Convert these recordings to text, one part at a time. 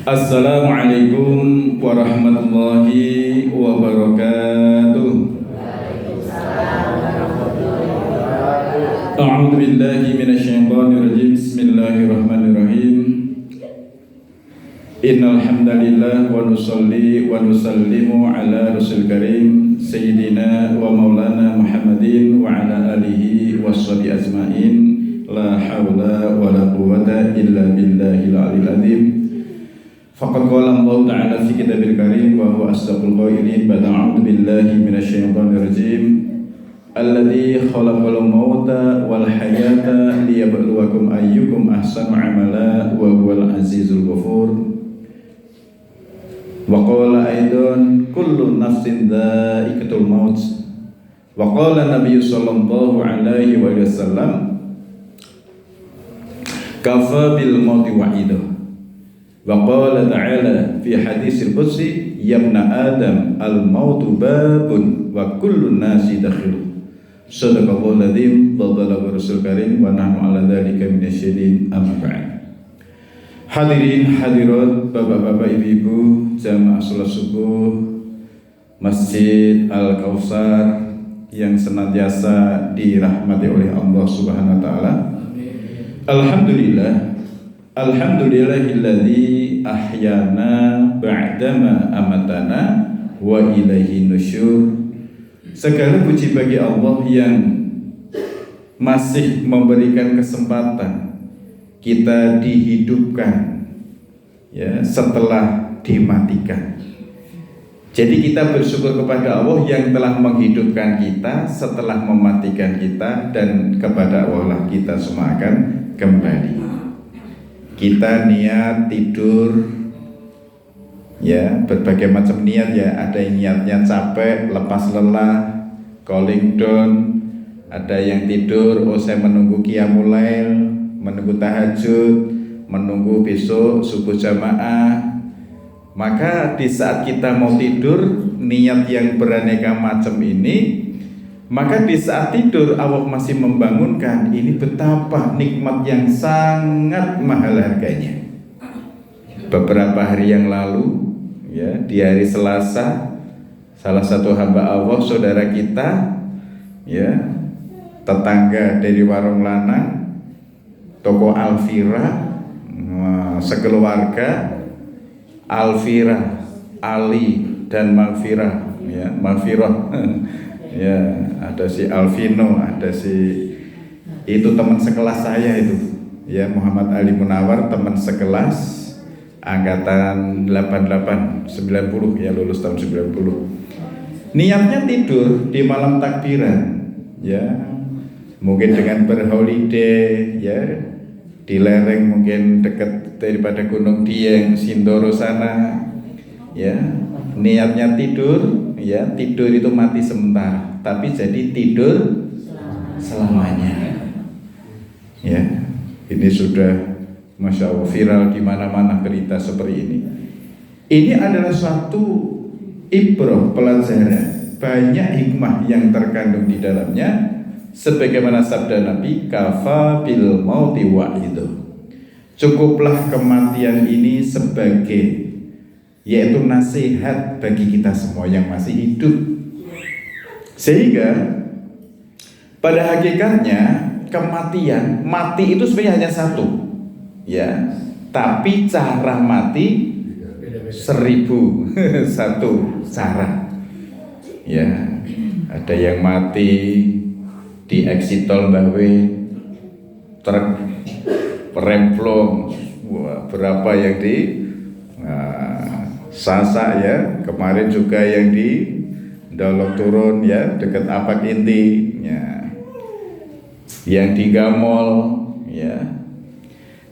Assalamualaikum warahmatullahi wabarakatuh. A'udzu billahi minasyaitonir rajim. Bismillahirrahmanirrahim. Innal hamdalillah wa nusalli wa nusallimu ala rasul karim sayyidina wa maulana Muhammadin wa ala alihi washabihi ajmain. La haula wa la quwwata illa billahil aliyil azim. Faqad qala Allah ta'ala fi kitabil karim wa huwa asdaqul qailin ba'da a'udzu billahi minasyaitonir rajim. Alladzi khalaqal mauta wal hayata liyabluwakum ayyukum ahsanu amala wa huwal azizul ghafur. Wa qala aidan kullu nafsin dha'iqatul maut. Wa qala Nabi sallallahu alaihi wasallam kafa bil mauti wa'idah. Wa qala ta'ala fi hadisil qudsi ya ibna adam al mautu babun wa kullu nasi dakhil. Sadaqallahu aladzim wa balaga rasul karim wa nahnu ala dzalika minasyahidin amma ba'd. Hadirin hadirat, bapak-bapak, ibu-ibu, jamaah salat subuh Masjid Al-Kautsar yang senantiasa dirahmati oleh Allah Subhanahu wa taala. Alhamdulillahilladzi ahyana ba'dama amatana wa ilaihi nusyur. Segala puji bagi Allah yang masih memberikan kesempatan kita dihidupkan ya setelah dimatikan. Jadi kita bersyukur kepada Allah yang telah menghidupkan kita setelah mematikan kita, dan kepada Allah lah kita semua akan kembali. Kita niat tidur ya, berbagai macam niat ya. Ada yang niatnya capek, lepas lelah, calling down. Ada yang tidur, oh saya menunggu qiyamul lail, menunggu tahajud, menunggu besok subuh jamaah. Maka di saat kita mau tidur, niat yang beraneka macam ini, maka di saat tidur Allah masih membangunkan. Ini betapa nikmat yang sangat mahal harganya. Beberapa hari yang lalu ya, di hari Selasa, salah satu hamba Allah, saudara kita ya, tetangga dari Warung Lanang, toko Alfira, sekeluarga Alfira, Ali dan Maghfirah ya, Maghfirah ya, ada si Alvino, ada si itu teman sekelas saya itu ya, Muhammad Ali Munawar, teman sekelas angkatan 88 90 ya, lulus tahun 90. Niatnya tidur di malam takbiran ya, mungkin dengan berholiday ya di lereng mungkin dekat daripada Gunung Dieng, Sindoro sana ya. Niatnya tidur ya, tidur itu mati sementara, tapi jadi tidur selamanya ya. Ini sudah Masya Allah viral di mana-mana berita seperti ini. Ini adalah suatu ibrah, pelajaran, banyak hikmah yang terkandung di dalamnya. Sebagaimana sabda Nabi, kafa bil mauti wa'idah. Cukuplah kematian ini sebagai, yaitu nasihat bagi kita semua yang masih hidup. Sehingga pada hakikatnya kematian, mati itu sebenarnya hanya satu ya, tapi cara mati 1000 satu cara ya. Ada yang mati di exit tol Mbahwe, truk remplong, berapa yang di Sasak ya, kemarin juga yang di Dolok Turun ya, dekat Apak Inti ya, yang di Gamol ya.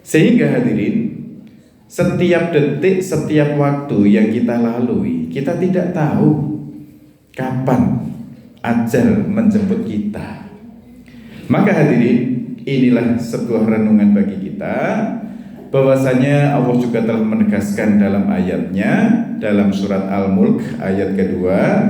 Sehingga hadirin, setiap detik, setiap waktu yang kita lalui, kita tidak tahu kapan ajal menjemput kita. Maka hadirin, inilah sebuah renungan bagi kita, bahwasanya Allah juga telah menegaskan dalam ayatnya, dalam surat Al-Mulk ayat kedua,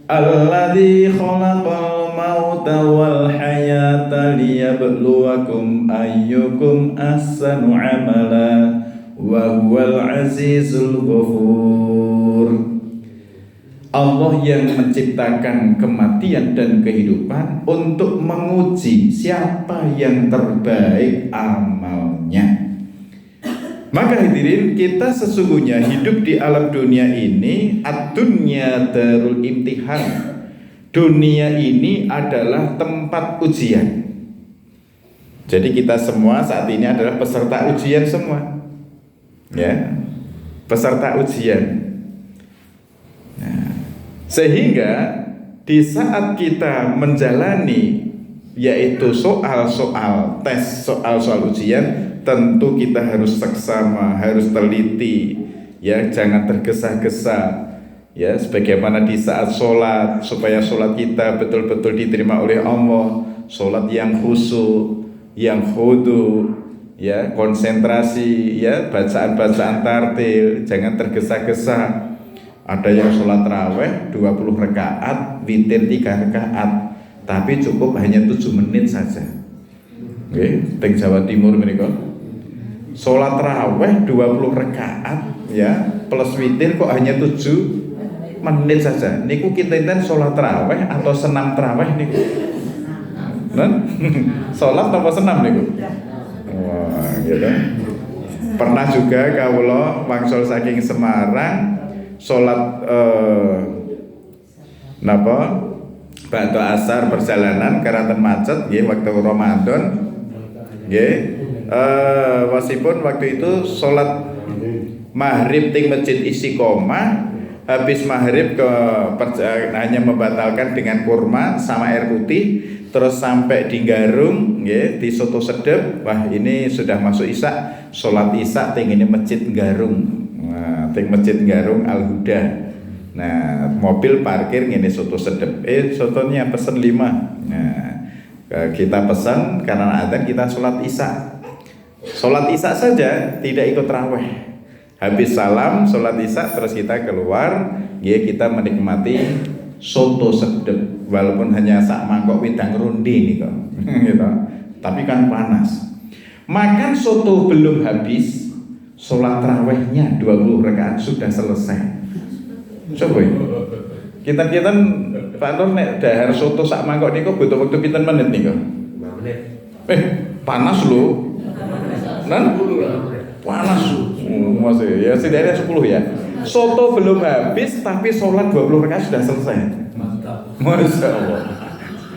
Alladzi khalaqal mauta wal hayata liyabluwakum ayyukum ahsanu amala wa huwal azizul ghafur. Allah yang menciptakan kematian dan kehidupan untuk menguji siapa yang terbaik amalnya. Maka hadirin, kita sesungguhnya hidup di alam dunia ini, ad-dunya darul imtihan. Dunia ini adalah tempat ujian. Jadi kita semua saat ini adalah peserta ujian semua. Ya. Peserta ujian. Nah, sehingga di saat kita menjalani yaitu soal-soal tes, soal-soal ujian, tentu kita harus seksama, harus teliti, ya, jangan tergesa-gesa, ya, sebagaimana di saat sholat, supaya sholat kita betul-betul diterima oleh Allah, sholat yang khusyuk, yang khudu, ya, konsentrasi, ya, bacaan-bacaan tartil, jangan tergesa-gesa. Ada yang sholat raweh 20 rakaat, witir 3 rakaat, tapi cukup hanya 7 menit saja. Oke, teng Jawa Timur menika. Sholat raweh 20 rakaat, ya, plus witir kok hanya 7 menit saja. Niku kita sholat raweh atau senam taraweh niku? Nah, sholat apa senam niku? Wah, gitu. Pernah juga kawula wangsul saking Semarang sholat ba'da asar perjalanan karena macet, nggih, waktu Ramadan, nggih. Wasipun waktu itu sholat maghrib ting masjid Istiqomah, habis maghrib hanya membatalkan dengan kurma sama air putih, terus sampai di Garung, ya, di Soto Sedep. Wah, ini sudah masuk isya, sholat isya ting ini masjid Garung, nah, ting masjid Garung Al Huda. Nah, mobil parkir ngene Soto Sedep, sotonya pesen 5. Nah, kita pesan karena adzan, kita sholat isya. Sholat isya saja, tidak ikut raweh. Habis salam sholat isya terus kita keluar, ya, kita menikmati soto sedep, walaupun hanya sak mangkok wedang ronde nih kok, gitu. Tapi kan panas. Makan soto belum habis, sholat rawehnya 20 rakaat sudah selesai. Coba kita Pak Nur nek dahar soto sak mangkok niku butuh waktu pinten menit niku? 5 menit. Panas lho. Nan panas. Masih ya setidaknya 10 ya. Soto belum habis tapi sholat 20 rakaat sudah selesai. Mantap. Masya Allah.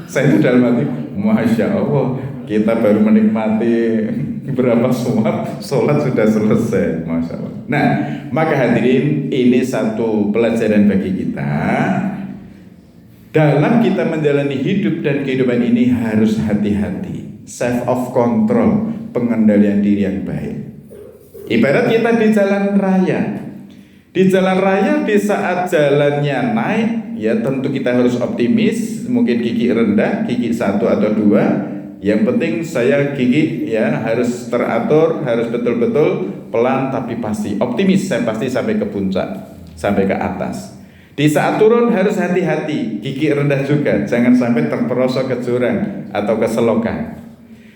Saya itu dalam hati, Masya Allah, kita baru menikmati berapa sholat sudah selesai. Masya Allah. Nah, maka hadirin, ini satu pelajaran bagi kita. Dalam kita menjalani hidup dan kehidupan ini harus hati-hati, self of control, pengendalian diri yang baik. Ibarat kita di jalan raya. Di jalan raya, di saat jalannya naik, ya tentu kita harus optimis. Mungkin gigi rendah, gigi 1 atau 2. Yang penting saya gigi, ya, harus teratur, harus betul-betul pelan tapi pasti. Optimis, saya pasti sampai ke puncak, sampai ke atas. Di saat turun harus hati-hati, gigi rendah juga, jangan sampai terperosok ke jurang atau ke selokan.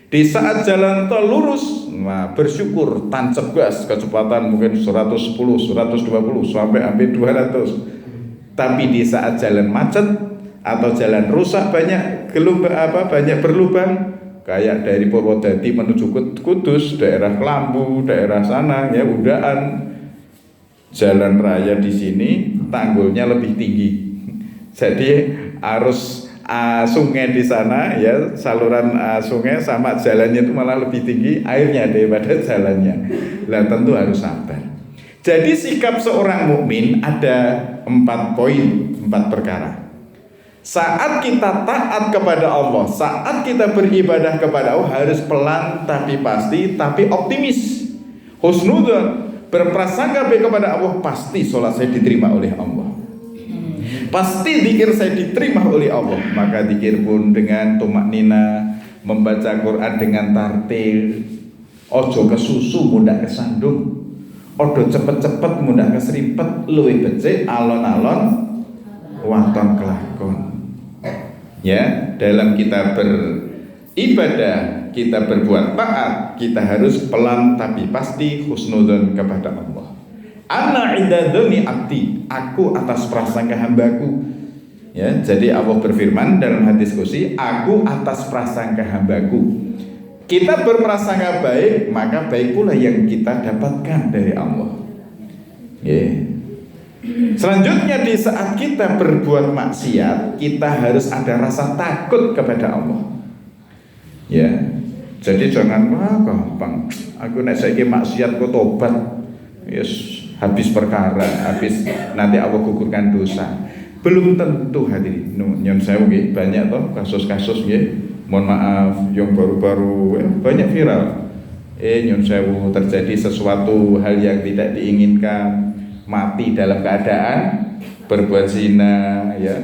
Di saat jalan tol lurus, nah, bersyukur tancap gas, kecepatan mungkin 110, 120 sampai hampir 200. Tapi di saat jalan macet atau jalan rusak, banyak banyak berlubang, kayak dari Purwodadi menuju Kudus, daerah Kelambu, daerah sana, ya, Undaan. Jalan raya di sini tanggulnya lebih tinggi. Jadi arus sungai di sana, ya, saluran sungai sama jalannya itu malah lebih tinggi airnya daripada jalannya. Lah tentu harus sabar. Jadi sikap seorang mukmin ada 4 poin, 4 perkara. Saat kita taat kepada Allah, saat kita beribadah kepada Allah, harus pelan tapi pasti, tapi optimis. Husnudzon, berprasangka baik kepada Allah, pasti sholat saya diterima oleh Allah. Pasti zikir saya diterima oleh Allah. Maka zikir pun dengan tumak nina, membaca Quran dengan tartil. Ojo kesusu mudah kesandung, ojo cepet-cepet mudah keserimpet, luwih becik alon-alon waton kelakon. Ya, dalam kita beribadah, kita berbuat taat, kita harus pelan tapi pasti husnudzon kepada Allah. Ana inda dzanni abdi, aku atas prasangka hambaku. Ya, jadi Allah berfirman dalam hadis qudsi, aku atas prasangka hambaku. Kita berprasangka baik, maka baik pula yang kita dapatkan dari Allah. Selanjutnya di saat kita berbuat maksiat, kita harus ada rasa takut kepada Allah. Ya, jadi jangan gampang. Aku nek saiki maksiat kok tobat, yes, habis perkara, habis nanti Allah gugurkan dosa. Belum tentu hadirin. Nyon sewu nggih, banyak toh kasus-kasus nggih. Mohon maaf yang baru-baru banyak viral. Nyon sewu terjadi sesuatu hal yang tidak diinginkan, mati dalam keadaan berbuat zina, ya.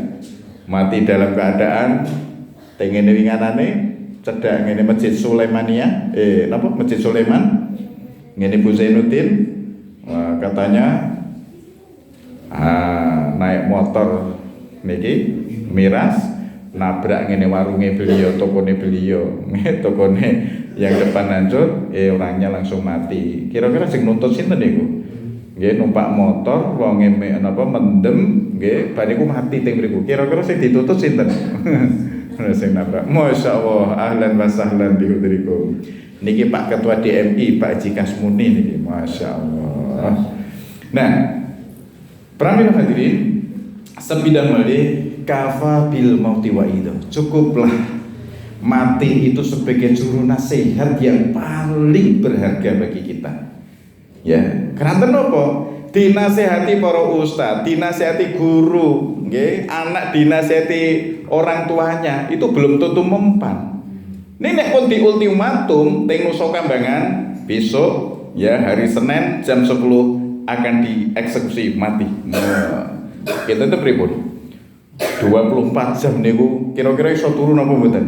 Mati dalam keadaan tengene winganane cedak ngene Masjid Sulaimania, Masjid Sulaiman. Ngene Bu Zainuddin katanya naik motor niki miras nabrak ngene warunge beliau, tokone beliau, tokone yang depan hancur, orangnya langsung mati. Kira-kira sing nuntut sinten niku? Nggih numpak motor wonge mendem nggih bar niku mati teng mriku. Kira-kira sing dituntut sinten? Sing nabrak. Masyaallah, ahlan wa sahlan bi hudrikum. Niki Pak Ketua DMI Pak Haji Kasmuni niki, masyaallah. Nah, pramila hadirin, sebidang malih kafa bil mauti wa idho. Cukuplah mati itu sebagai juru nasihat yang paling berharga bagi kita. Ya, karena napa? Dinasehati para ustaz, dinasehati guru, nggih, anak dinasehati orang tuanya itu belum tentu mempan. Nek pun di ultimatum teng Nusa Kambangan besok ya hari Senin jam 10 akan dieksekusi mati. Nah, kita itu pripun? 24 jam niku kira-kira iso turun apa mboten?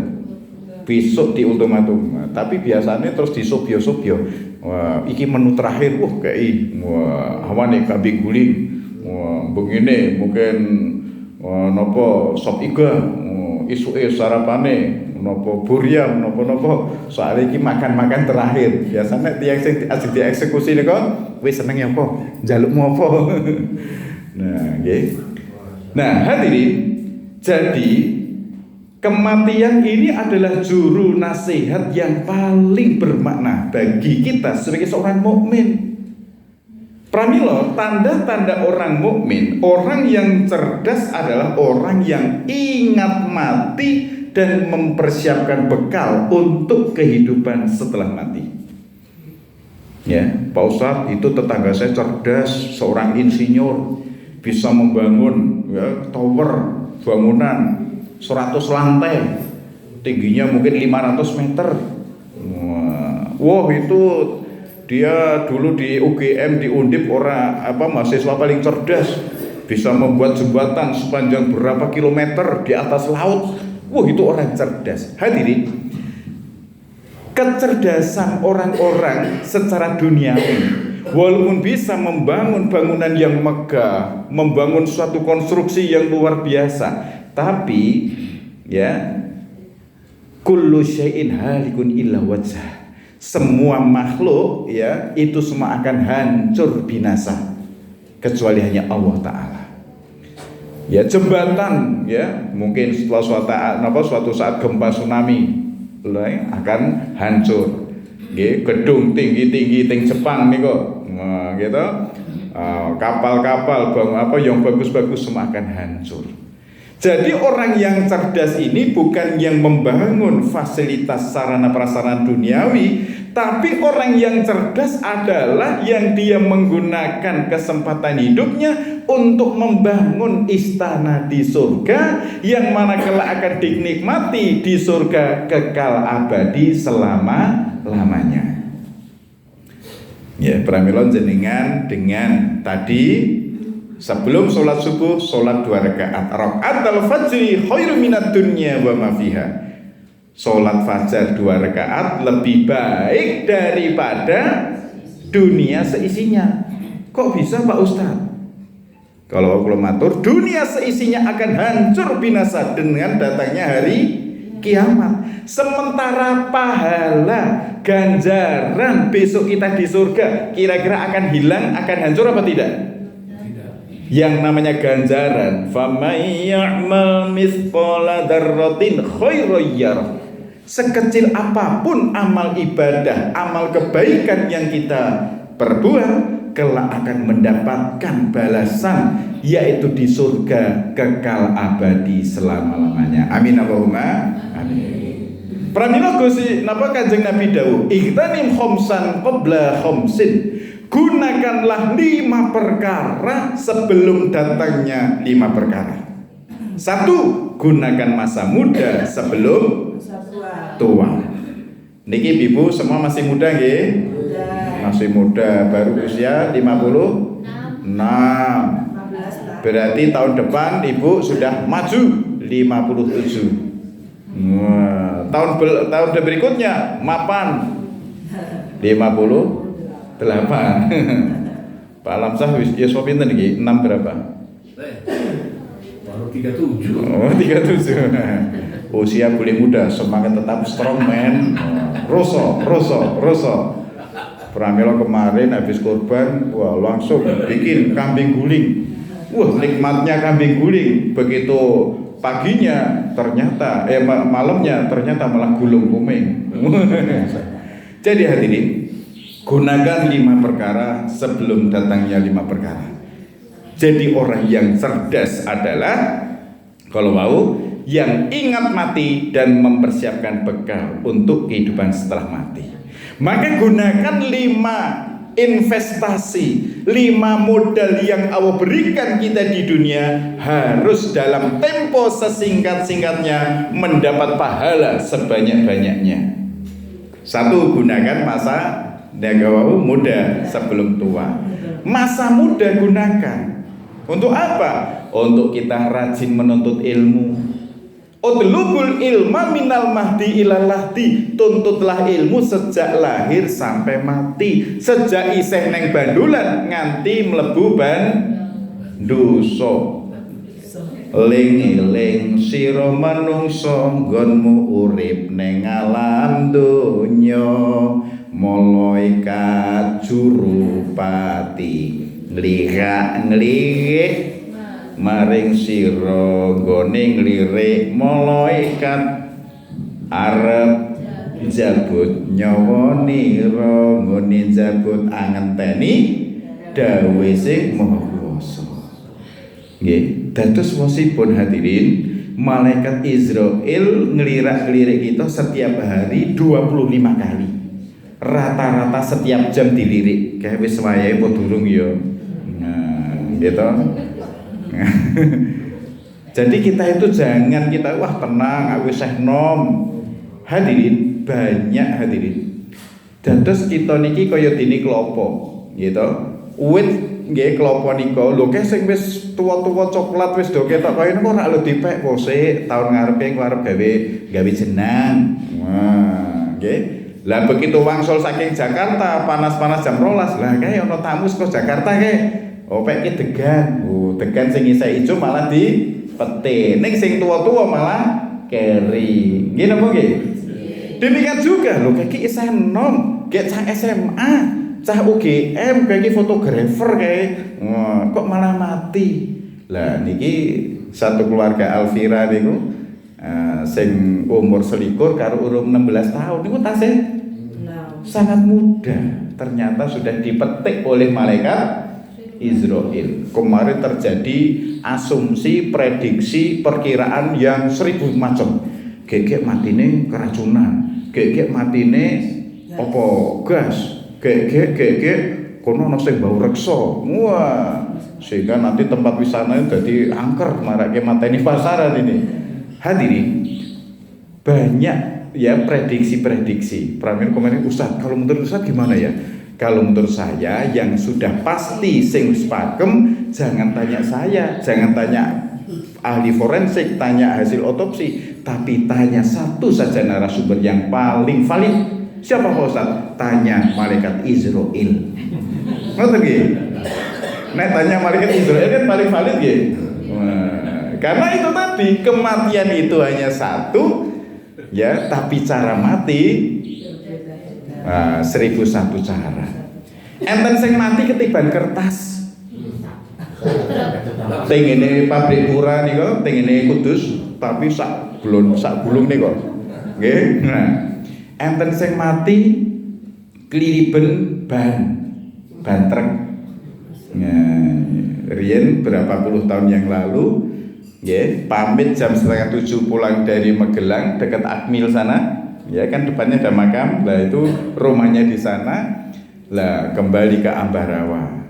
Besok di ultimatum. Nah, tapi biasanya terus disobyo-sobyo. Wah, iki menu terakhir, hawane kabeh guling. Wah, begini mungkin napa sop iga, isuke sarapane napa buryam, napa soal iki makan-makan terakhir. Biasanya tiyang sing dieksekusi niku wis seneng apa? Njalukmu apa? Nah, nggih. Nah, hadirin, jadi kematian ini adalah juru nasihat yang paling bermakna bagi kita sebagai seorang mukmin. Pramila, tanda-tanda orang mukmin, orang yang cerdas adalah orang yang ingat mati dan mempersiapkan bekal untuk kehidupan setelah mati. Ya, Pak Ustadz, itu tetangga saya cerdas, seorang insinyur, bisa membangun ya, tower bangunan 100 lantai, tingginya mungkin 500 meter. Wah, itu dia dulu di UGM, di Undip mahasiswa paling cerdas, bisa membuat jembatan sepanjang berapa kilometer di atas laut. Wah, itu orang cerdas. Hadirin, kecerdasan orang-orang secara duniawi, walaupun bisa membangun bangunan yang megah, membangun suatu konstruksi yang luar biasa, tapi ya kullu syai'in halikun illa wajhah. Semua makhluk ya itu semua akan hancur binasa kecuali hanya Allah Ta'ala. Ya, jembatan ya mungkin setelah suatu saat gempa tsunami akan hancur. Gedung tinggi-tinggi teng Jepang nih kok, gitu. Kapal-kapal yang bagus-bagus semua akan hancur. Jadi orang yang cerdas ini bukan yang membangun fasilitas sarana prasarana duniawi, tapi orang yang cerdas adalah yang dia menggunakan kesempatan hidupnya untuk membangun istana di surga yang mana kelak akan dinikmati di surga kekal abadi selama-lamanya. Ya, pramila jenengan dengan tadi sebelum sholat subuh, sholat 2 rakaat. Rakaatul fajri khairum minad dunya wa ma fiha. Sholat fajar 2 rakaat lebih baik daripada dunia seisinya. Kok bisa Pak Ustaz? Kalau aku matur, dunia seisinya akan hancur binasa dengan datangnya hari kiamat. Sementara pahala ganjaran besok kita di surga kira-kira akan hilang, akan hancur apa tidak? Yang namanya ganjaran, famay ya'mal mithqala dzarratin khairan yarah. Sekecil apapun amal ibadah, amal kebaikan yang kita perbuat, kelak akan mendapatkan balasan, yaitu di surga kekal abadi selama-lamanya. Amin Allahumma amin. Pramila Gusti napa Kanjeng Nabi dawuh, "Igtanim khamsan qabla khamsin." Gunakanlah 5 perkara sebelum datangnya 5 perkara. 1. Gunakan masa muda sebelum tua. Niki Ibu semua masih muda nggih? Masih muda, baru usia 56. Berarti tahun depan Ibu sudah maju 57. Wah, tahun berikutnya mapan 58. Pak Lamsah wis ya pinten iki? 6 berapa? Baru 37. Oh, 37. Usia boleh muda, semangat tetap strong man. Roso. Pramila kemarin habis kurban, wah langsung bikin kambing guling. Wah, nikmatnya kambing guling. Begitu paginya ternyata malamnya ternyata malah gulung kuming. Jadi hadirin, gunakan 5 perkara sebelum datangnya 5 perkara. Jadi orang yang cerdas adalah kalau mau yang ingat mati dan mempersiapkan bekal untuk kehidupan setelah mati. Maka gunakan 5 investasi, 5 modal yang Allah berikan kita di dunia harus dalam tempo sesingkat-singkatnya mendapat pahala sebanyak-banyaknya. 1. Gunakan masa muda sebelum tua. Masa muda gunakan untuk apa? Untuk kita rajin menuntut ilmu. Utlubul ilma minal mahdi ilal lahdi. Tuntutlah ilmu sejak lahir sampai mati. Sejak isih neng bandulan nganti mlebu bandoso. Ling-ling sira manungsa nggonmu urip ning alam donya. Malaikat jurupati nglirik maring sira nggone nglirik malaikat arep jabut nyawa nira nggone jabut angenteni dawuh sing maha kuwasa. Nggih, dados wasipun hadirin, malaikat Israil ngelirak-ngelirik kita setiap hari 25 kali. Rata-rata setiap jam dilirik. Kayak wis wayahe apa durung ya. Nah, gitu. Jadi kita itu jangan kita wah tenang aku wis nom. Hadirin, banyak hadirin. Dados kita niki kaya dene klopo, gitu. Uwit nggih klopo nika lho kek sing wis tuwa-tuwa coklat wis do ketok kaya niku ora lho dipek kose tahun ngarepe ku arep gawe jenang. Wah, nggih. Lah begitu wangsul saking Jakarta panas-panas jam 12 lah kae ana tamu saka Jakarta kae. Oh pek ki degan. Oh, degan sing isih ijo malah dipete. Ning sing tua-tua malah keri. Nggih napa nggih? Demikian juga lho kayak isih enom, kayak cah SMA, cah UGM, kayak fotografer kayak. Wah, kok malah mati. Lah niki satu keluarga Alfira niku sing umur selikur karo urung 16 tahun niku tasih sangat muda. Ternyata sudah dipetik oleh malaikat Israil. Kemarin terjadi asumsi, prediksi, perkiraan yang 1000 macam. Gegek matine keracunan, gegek matine apa gas, gegek kono ana sing bau reksa. Wah, sehingga nanti tempat wisata jadi angker marake mateni pasaran ini. Hadirin, banyak ya prediksi-prediksi. Pramil kemarin Ustaz, kalau menurut Ustaz gimana ya? Kalau menurut saya yang sudah pasti sing wis pakem, jangan tanya saya, jangan tanya ahli forensik, tanya hasil otopsi, tapi tanya satu saja narasumber yang paling valid. Siapa Pak Ustaz? Tanya malaikat Israil. Ngoten nggih? Nek tanya malaikat Israil kan paling valid nggih. Karena itu tadi kematian itu hanya satu, ya, tapi cara mati 1001 cara. Enten sing mati ketiban kertas. Tengene pabrik pura niku, tengene Kudus, tapi sak gulung niku. Nggih. Nah, enten sing mati kliriben ban truk. Nah, riyen berapa puluh tahun yang lalu, ya, pamit jam 6:30 pulang dari Magelang dekat Akmil sana, ya kan depannya ada makam, lah itu rumahnya di sana, lah kembali ke Ambarawa,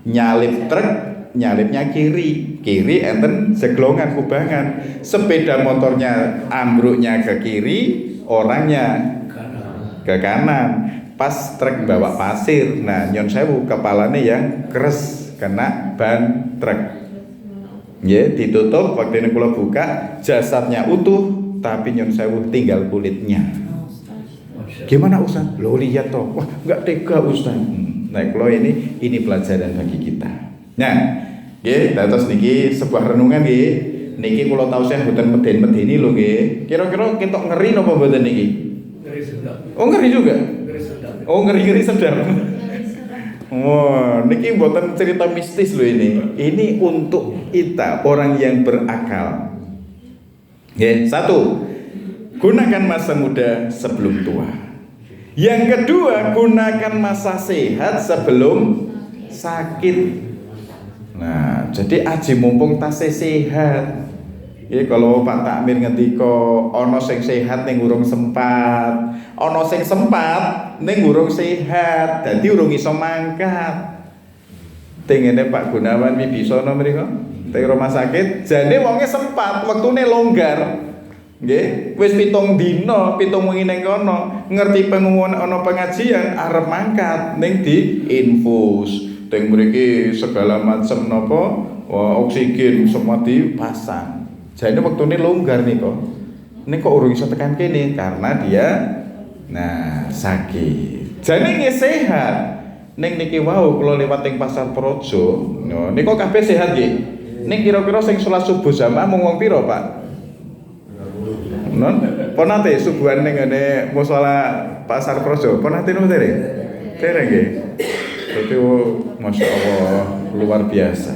nyalip truk, nyalipnya kiri enten segelongan kubangan, sepeda motornya ambruknya ke kiri, orangnya ke kanan. Pas truk bawa pasir, nah nyon sewu kepalanya yang keres kena ban truk. Ya, ditutup, waktu ini kula buka, jasadnya utuh, tapi nyon sewu tinggal kulitnya. Gimana Ustaz? Lo lihat toh, wah nggak tega Ustaz. Nah, kalau ini pelajaran bagi kita. Nah, nggih, dados niki sebuah renungan nggih. Niki kula tahu saya boten meden-medeni lho nggih. Kira-kira ketok ngeri napa mboten niki? Ngeri sedap. Oh, ngeri juga. Oh, ngeri-ngeri sedap. Wah, niki mboten cerita mistis loh ini. Ini untuk kita orang yang berakal. Ya, satu, gunakan masa muda sebelum tua. Yang kedua, gunakan masa sehat sebelum sakit. Nah, jadi aji mumpung tasih sehat. Ya, kalau Pak Takmir ngendika ana sing sehat ning urung sempat, ana sing sempat ning urung sehat, dadi urung iso mangkat. Tengene Pak Gunawan Wibisono mriko, teng rumah sakit, jane wonge sempat, wektune longgar. Nggih, wis 7 dina, 7 wengi ning kono, ngerti pengumuman ana pengajian arep mangkat ning diinfus. Teng mriki segala macam napa, oksigen semua dipasang. Jane wektune longgar nika. Ning kok urung iso tekan kene karena dia sakit. Jane nggih sehat. Ning niki wau kula liwat ing Pasar Praja. Nika kabeh sehat nggih. Ning kira-kira sing salat subuh jamaah mung wong pira, Pak? Non, pon nate subuhan ning ngene musala Pasar Praja. Pon nate napa dereng? Dereng nggih. Itu Masya Allah luar biasa.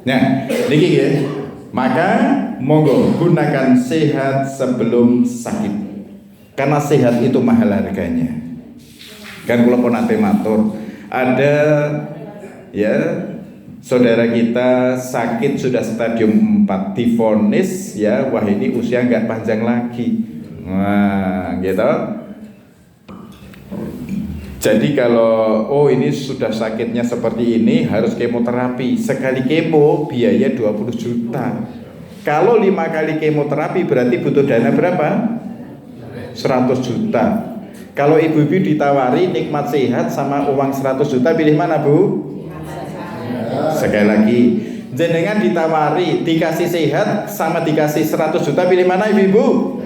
Nah, niki nggih. Maka monggo gunakan sehat sebelum sakit. Karena sehat itu mahal harganya. Kan kula pun nate matur, ada ya saudara kita sakit sudah stadium 4 divonis ya, wah ini usia enggak panjang lagi. Nah, gitu. Jadi kalau ini sudah sakitnya seperti ini harus kemoterapi. Sekali kemo biaya 20 juta. Kalau 5 kali kemoterapi berarti butuh dana berapa? 100 juta. Kalau ibu-ibu ditawari nikmat sehat sama uang 100 juta, pilih mana Bu? Sekali lagi, jenengan ditawari dikasih sehat sama dikasih 100 juta, pilih mana ibu-ibu?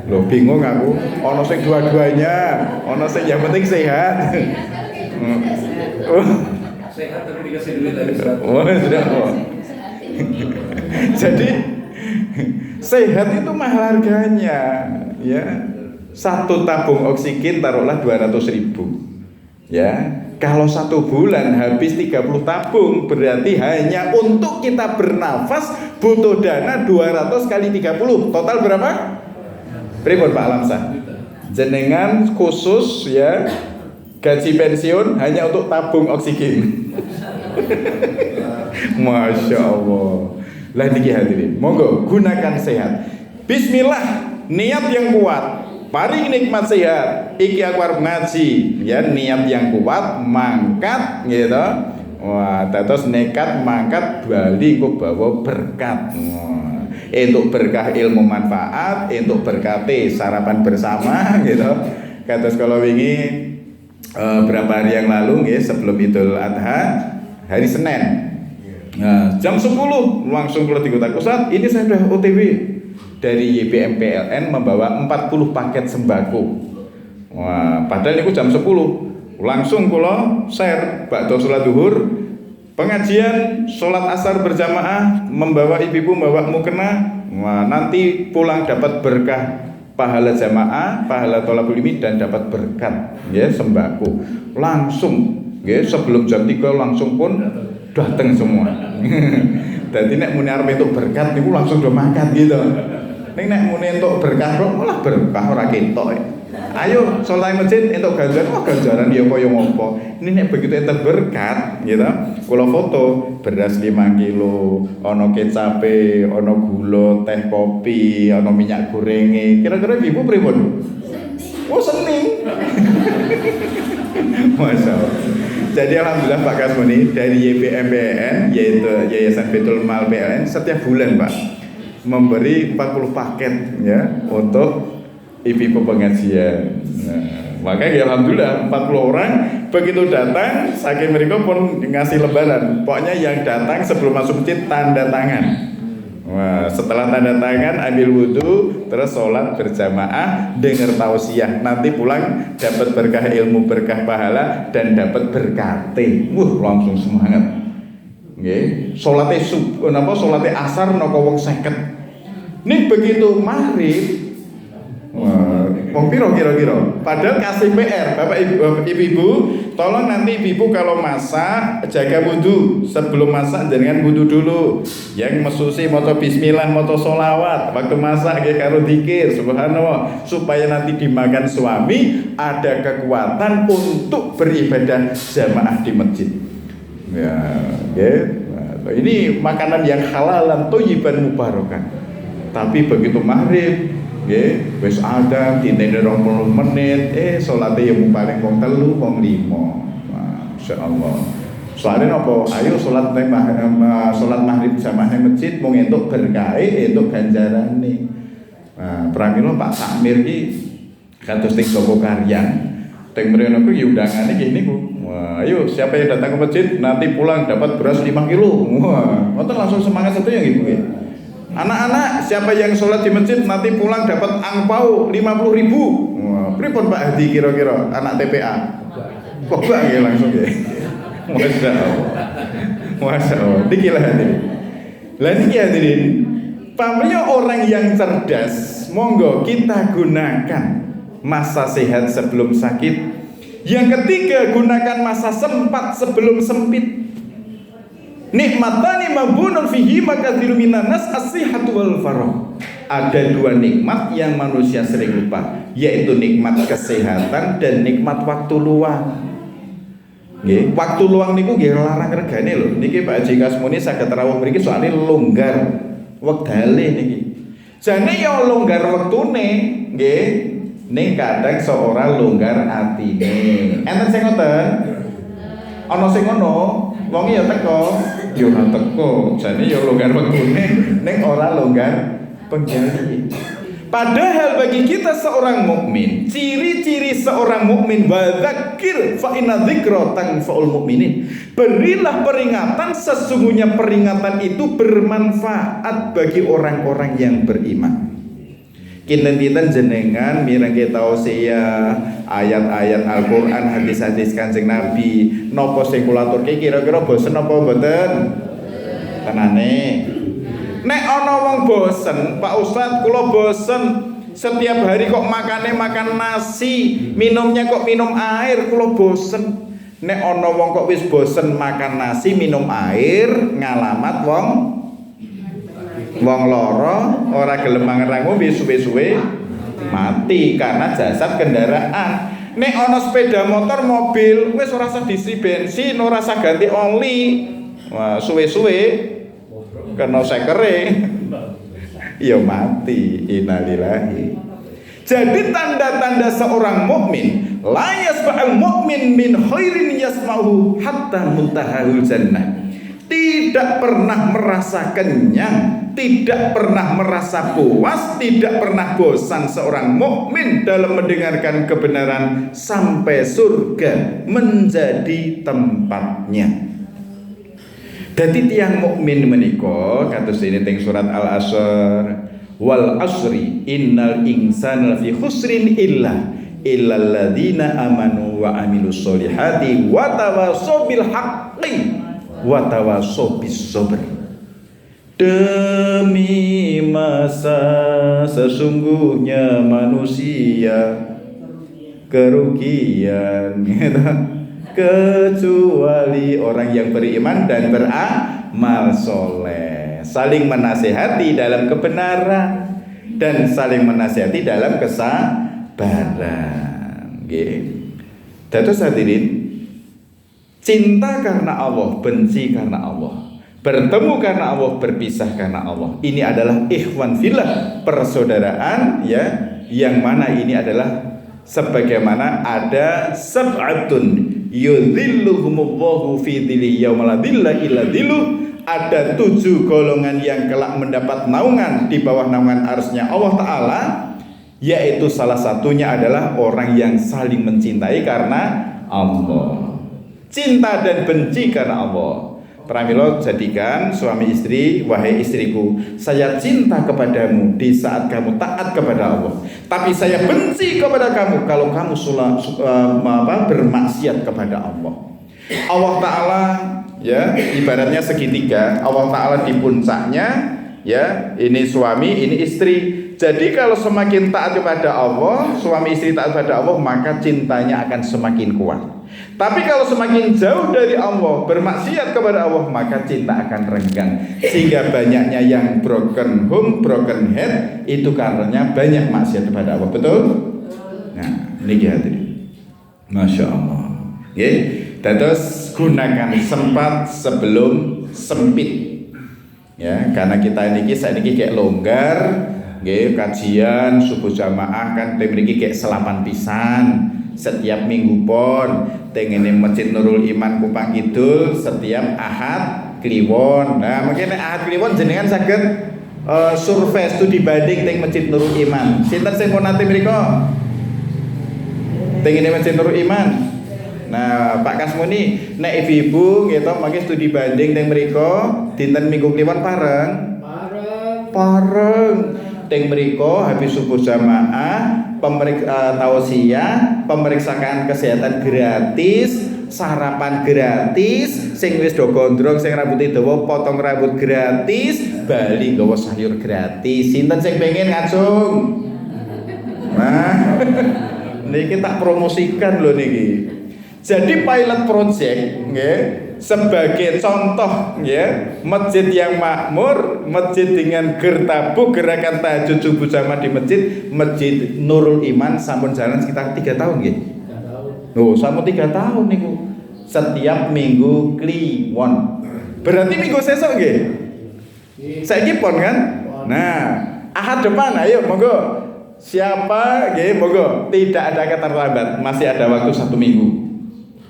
Loh bingung aku, ono sing dua-duanya, ono sing yang penting sehat. Sehat tapi dikasih duit lagi. Jadi sehat itu mahal harganya, ya. Satu tabung oksigen taruhlah 200.000, ya. Kalau 1 bulan habis 30 tabung, berarti hanya untuk kita bernafas butuh dana 200 kali 30, total berapa? Pripun Pak Lamsah? Jenengan khusus ya gaji pensiun hanya untuk tabung oksigen. Masya Allah. Lah niki hadirin, monggo gunakan sehat. Bismillah, niat yang kuat. Paling nikmat sehat. Iki aku arep ngaji, ya niat yang kuat, mangkat gitu. Wah, terus nekat mangkat bali kok bawa berkat. Untuk berkah ilmu manfaat, untuk berkati sarapan bersama gitu. Kados kalau wingi berapa hari yang lalu nggih sebelum Idul Adha, hari Senin. Nah, jam 10 langsung kula dikontak, Ustaz, ini saya sudah OTW dari YBM PLN membawa 40 paket sembako. Wah, padahal itu jam 10. Langsung kula share bakdo salat zuhur, pengajian salat asar berjamaah, membawa ibu-ibu membawa mukena, Wah, nanti pulang dapat berkah pahala jamaah, pahala thalabul ilmi dan dapat berkat ya sembako. Langsung ya sebelum jam 3 langsung pun datang semua. Jadi nek muni arep entuk berkat niku langsung do makan gitu. Nek muni entuk berkah kok malah berkah ora ketok. Ayo sholat masjid entuk ganjaran, ganjaran ya kaya ngopo. Ini nek begitu entuk berkat gitu. Kula foto beras 5 kilo, ana kecape, ana gula, teh kopi, ana minyak gorenge. Kira-kira ibu pripun? Oh seneng. Masya Allah. Jadi alhamdulillah Pak Kasmuni dari YBMPN yaitu Yayasan Baitul Mal PLN setiap bulan Pak memberi 40 paket ya untuk ibu-ibu pengajian. Nah, maka ya alhamdulillah 40 orang begitu datang saking mereka pun ngasih lembaran. Pokoknya yang datang sebelum masuk masjid tanda tangan. Wah, setelah tanda tangan ambil wudhu terus sholat berjamaah dengar tausiah nanti pulang dapat berkah ilmu berkah pahala dan dapat berkati. Langsung semangat. Nggih, salate salate asar napa wong 50. Nih begitu maghrib wong piro kira-kira. Padahal kasih PR, Bapak Ibu, tolong nanti Ibu kalau masak jaga wudu. Sebelum masak jangan wudu dulu. Yang mesusi maca bismillah, maca sholawat. Waktu masak nggih karo zikir subhanallah supaya nanti dimakan suami ada kekuatan untuk beribadah jamaah di masjid. Ya, okay. Nah, ini makanan yang halal dan thayyiban mubarakan. Tapi begitu maghrib nggih, wis ada ditene 20 menit, salate yang paling wong 3, wong 5. Masyaallah. Soalnya apa? Ayo salat maghrib jamaah nang masjid mung entuk berkah, entuk ganjarane. Nah, pramila Pak Takmir iki kados teng Joko Karyan. Teng mrene niku ya undangane nggih niku. Wah, ayo siapa yang datang ke masjid nanti pulang dapat beras 5 kilo. Wah, ngoten langsung semangat setu ya nggih. Anak-anak, siapa yang sholat di masjid nanti pulang dapat angpau 50.000. Wah, pripun Pak Hadi kira-kira anak TPA? Kok ya langsung ya. Masya Allah. Masya Allah. Dikilah hadirin. Lah niki hadirin, pamrih orang yang cerdas, monggo kita gunakan masa sehat sebelum sakit. Yang ketiga, gunakan masa sempat sebelum sempit. Nikmatani mabunun fihi makatsirun minan nas as-sihhatu wal faragh. Ada 2 nikmat yang manusia sering lupa, yaitu nikmat kesehatan dan nikmat waktu luang. Nggih, waktu luang niku nggih larang regane lho. Niki Pak Haji Kasmuni saged rawuh mriki soalé longgar wektale niki. Jane ya longgar wektune, nggih, ning kadang seorang longgar atine. Enten sing ngoten? Ana sing ngono. Wong ya teko, yo ora teko. Jane ya longgar wektune ning ora longgar penggali. Padahal bagi kita seorang mukmin, ciri-ciri seorang mukmin wadzakir fa inna dzikra tanfa'ul mukminin. Berilah peringatan, sesungguhnya peringatan itu bermanfaat bagi orang-orang yang beriman. Kinten-kinten jenengan mirengke tausiah, ayat-ayat Al-Qur'an, hadis-hadis Kanjeng Nabi, napa sing kula aturke kira-kira bosen napa mboten? Tenane. Nek ana wong bosen, Pak Ustadz kula bosen setiap hari kok makane makan nasi, minumnya kok minum air, kula bosen. Nek ana wong kok wis bosen makan nasi, minum air, ngalamat wong loro ora gelem mangan ngombe suwe-suwe mati karena jasad kendaraan. Nek ana sepeda motor mobil wis ora usah diisi bensin, ora usah ganti oli. Wah, suwe-suwe kena sekere ya mati. Innalillahi. Jadi tanda-tanda seorang mukmin, la yasba'ul mukmin min khairin yasma'u hatta muntahal jannah. Tidak pernah merasa kenyang, tidak pernah merasa puas, tidak pernah bosan seorang mukmin dalam mendengarkan kebenaran sampai surga menjadi tempatnya. Jadi tiang mukmin menika kados ini teng surat Al-Asr, wal asri innal insana lafi khusrin illal ladzina amanu wa amilus solihati wa tawassaw bil haqqi wa tawassaw bis sabr. Demi masa sesungguhnya manusia kerugian gitu. Kecuali orang yang beriman dan beramal soleh, saling menasehati dalam kebenaran dan saling menasehati dalam kesabaran. Dados hadirin, cinta karena Allah, benci karena Allah, bertemu karena Allah, berpisah karena Allah. Ini adalah ikhwan fillah, persaudaraan ya, yang mana ini adalah sebagaimana ada sab'atun yudhilluhumullahu fi dhilli yauma la dhilla illa dhilluh. Ada 7 golongan yang kelak mendapat naungan di bawah naungan arsy-Nya Allah Ta'ala, yaitu salah satunya adalah orang yang saling mencintai karena Allah. Cinta dan benci karena Allah. Pramila jadikan suami istri, wahai istriku, saya cinta kepadamu di saat kamu taat kepada Allah, tapi saya benci kepada kamu kalau kamu bermaksiat kepada Allah. Allah Ta'ala ya, ibaratnya segitiga. Allah Ta'ala di puncaknya ya, ini suami, ini istri. Jadi kalau semakin taat kepada Allah, suami istri taat kepada Allah, maka cintanya akan semakin kuat. Tapi kalau semakin jauh dari Allah, bermaksiat kepada Allah, maka cinta akan renggang. Sehingga banyaknya yang broken home, broken head, itu karenanya banyak maksiat kepada Allah. Betul? Nah, ini hadirin. Masya Allah. Ya, terus gunakan sempat sebelum sempit. Ya, karena kita ini saat ini kayak longgar, kajian subuh jamaah kan tim ini kayak selapan pisan setiap minggu pon. Tengene Masjid Nurul Iman Kupang Kidul setiap Ahad Kliwon. Nah, mungkin Ahad Kliwon jenengan saged survei studi banding teng Masjid Nurul Iman. Sinten sing pun nate mriku? Tengene Masjid Nurul Iman. Nah, Pak Kasmuni, nek ibu-ibu gitu mangke studi banding teng mriku dinten Minggu Kliwon pareng. Pareng. Teng mriku habis subuh jamaah, tausiah, pemeriksaan kesehatan gratis, sarapan gratis, sing wis do gondrong, sing rambute dawa potong rambut gratis, bali nggawa sayur gratis. Sinten sing pengen ngacung? Nah, niki tak promosikan lho niki. Jadi pilot project nggih, sebagai contoh ya, masjid yang makmur, masjid dengan gertabu gerakan tahajud subuh jamaah di Masjid Nurul Iman sampun jalan sekitar 3 tahun nggih. 3 tahun. Oh, sampun 3 tahun niku. Setiap minggu kliwon. Berarti minggu sesuk nggih. Saiki pon kan? Nah, Ahad depan ayo monggo. Siapa nggih monggo, tidak ada keterlambat, masih ada waktu 1 minggu.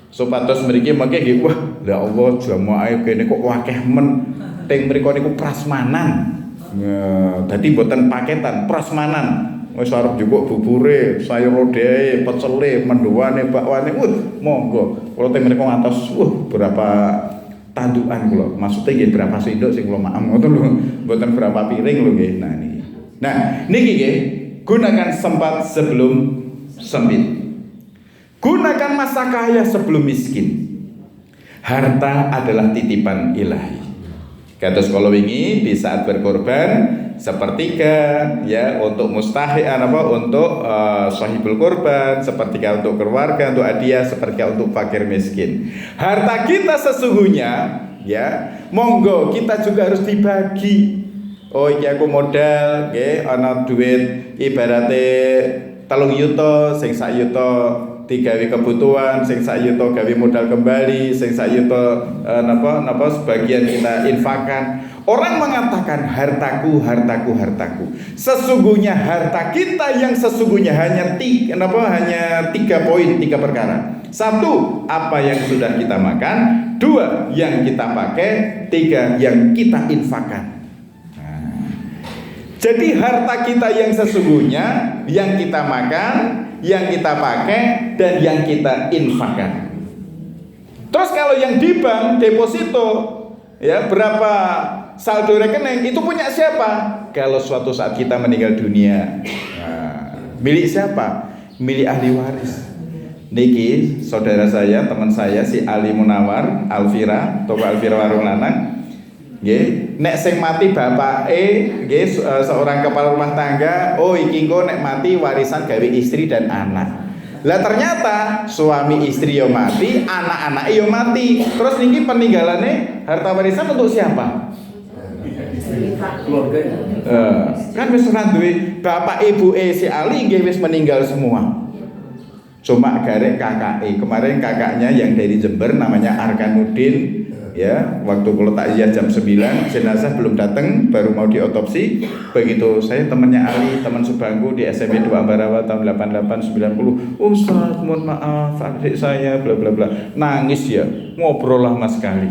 Supados mriki mangke nggih, wah ya Allah jamaah kene kok akeh men teng mriku niku prasmanan. Ya, dadi mboten paketan, prasmanan. Wis arep njupuk bubure, sayur rodehe, pecele, mendoane, bakwane. Monggo. Kula teng mriku ngantos berapa tandukan kula. Maksudnya nggih berapa sendok sing kula maem ngoten lho. Mboten berapa piring lho nggih. Nah niki. Nah, niki nggih gunakan sempat sebelum sempit. Gunakan masa kaya sebelum miskin. Harta adalah titipan ilahi. Kados kala wingi di saat berkorban sepertiga ya untuk untuk sahibul korban, sepertiga untuk keluarga, untuk hadiah, sepertiga untuk fakir miskin. Harta kita sesungguhnya ya, monggo kita juga harus dibagi. Oh iki aku modal nggih ana duit ibarate 3 yuta, sing 1 yuta digawe kebutuhan, sing 1 yuta gawe modal kembali, sing 1 yuta sebagian kita infakkan. Orang mengatakan hartaku, hartaku, hartaku. Sesungguhnya harta kita yang sesungguhnya hanya 3 poin, 3 perkara. 1, apa yang sudah kita makan. 2, yang kita pakai. 3, yang kita infakkan. Jadi harta kita yang sesungguhnya, yang kita makan, yang kita pakai, dan yang kita infakkan. Terus kalau yang di bank, deposito, ya berapa saldo rekening, itu punya siapa? Kalau suatu saat kita meninggal dunia, nah, milik siapa? Milik ahli waris. Niki saudara saya, teman saya si Ali Munawar, Alfira, toko Alfira Warung Lanang. Nggih, nek sing mati bapake nggih seorang kepala rumah tangga, oh iki engko nek mati warisan gawe istri dan anak. Lah ternyata suami istri yo mati, anak-anak yo mati. Terus niki peninggalane harta warisan untuk siapa? Keluarga. Kan wis ora duwe bapak ibu si Ali nggih wis meninggal semua. Cuma garek kakake. Kemarin kakaknya yang dari Jember namanya Arkanuddin, ya, waktu kalau takziah jam 9 jenazah belum datang, baru mau diotopsi. Begitu saya temannya Ali, teman sebangku di SMP 2 Ambarawa tahun 88 90. Ustaz, mohon maaf adik saya bla bla bla. Nangis ya, ngobrol lama sekali.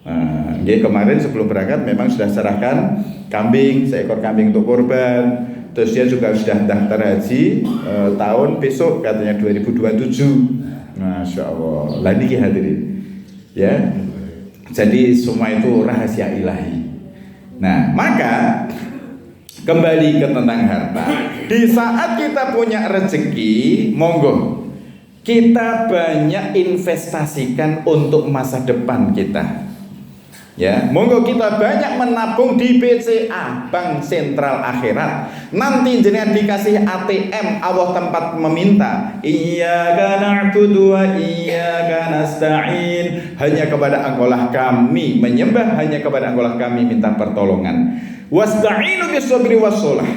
Nah, jadi kemarin sebelum berangkat memang sudah serahkan kambing, seekor kambing untuk korban. Terus dia juga sudah daftar haji tahun besok katanya 2027. Masya Allah. Lah niki hadirin. Ya. Jadi semua itu rahasia ilahi. Nah, maka kembali ke tentang harta. Di saat kita punya rezeki, monggo kita banyak investasikan untuk masa depan kita. Ya, monggo kita banyak menabung di BCA, Bank Sentral Akhirat. Nanti jenengan dikasih ATM, Allah tempat meminta. Iyyaka na'budu wa iyyaka nasta'in. Hanya kepada Engkaulah kami menyembah, hanya kepada Engkaulah kami minta pertolongan. Wasta'inu bis-sabri was-shalah.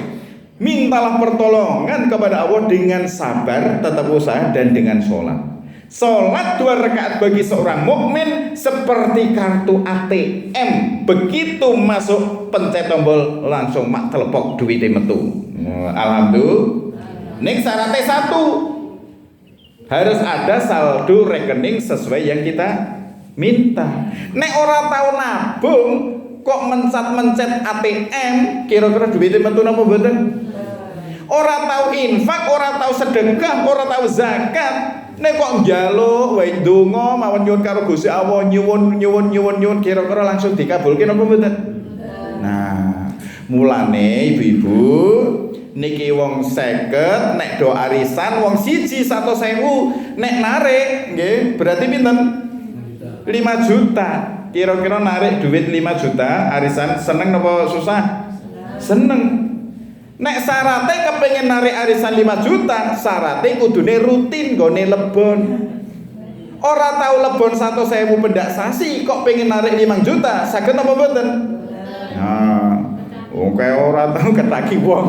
Mintalah pertolongan kepada Allah dengan sabar, tetap usaha dan dengan sholat. Sholat 2 rakaat bagi seorang mukmin seperti kartu ATM. Begitu masuk pencet tombol langsung mak telepok duitnya metu. Alhamdulillah. Ning syaratnya 1, harus ada saldo rekening sesuai yang kita minta. Nek ora tau nabung kok mencet ATM, kira-kira duitnya metu napa mboten? Ora tau infak, ora tau sedekah, ora tau zakat. Nek kok njaluk wae ndonga mawon nyuwun karo Gusti Allah, nyuwun kira-kira langsung dikabulke napa mboten? Nah, mulane ibu-ibu niki wong 50 nek do arisan wong siji 100.000 nek narik nggih berarti pinten? 5 juta. Kira-kira narik duit 5 juta arisan seneng napa susah? Seneng. Nek syaratnya kepengen narik arisan 5 juta, syaratnya kudune rutin gone lebon. Ora tahu lebon 100.000 pendak sasi kok pengen narik 5 juta, saged apa mboten? Nah, oke ora tahu ketaki wong.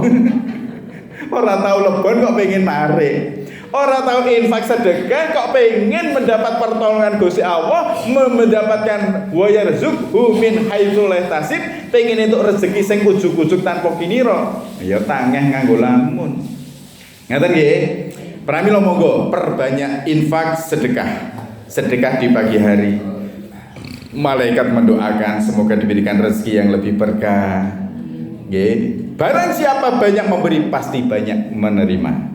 Ora tahu lebon kok pengen narik. Ora tahu infak sedekah kok pengen mendapat pertolongan Gusti Allah, mendapatkan wa yarzuqhu min haitsu la yahtasib, pengen entuk rezeki sing ujug-ujug tanpa kinira. Ya tangeh nganggo lamun. Ngaten nggih. Pramila monggo perbanyak infak sedekah. Sedekah di pagi hari. Malaikat mendoakan semoga diberikan rezeki yang lebih berkah. Nggih. Barang siapa banyak memberi pasti banyak menerima.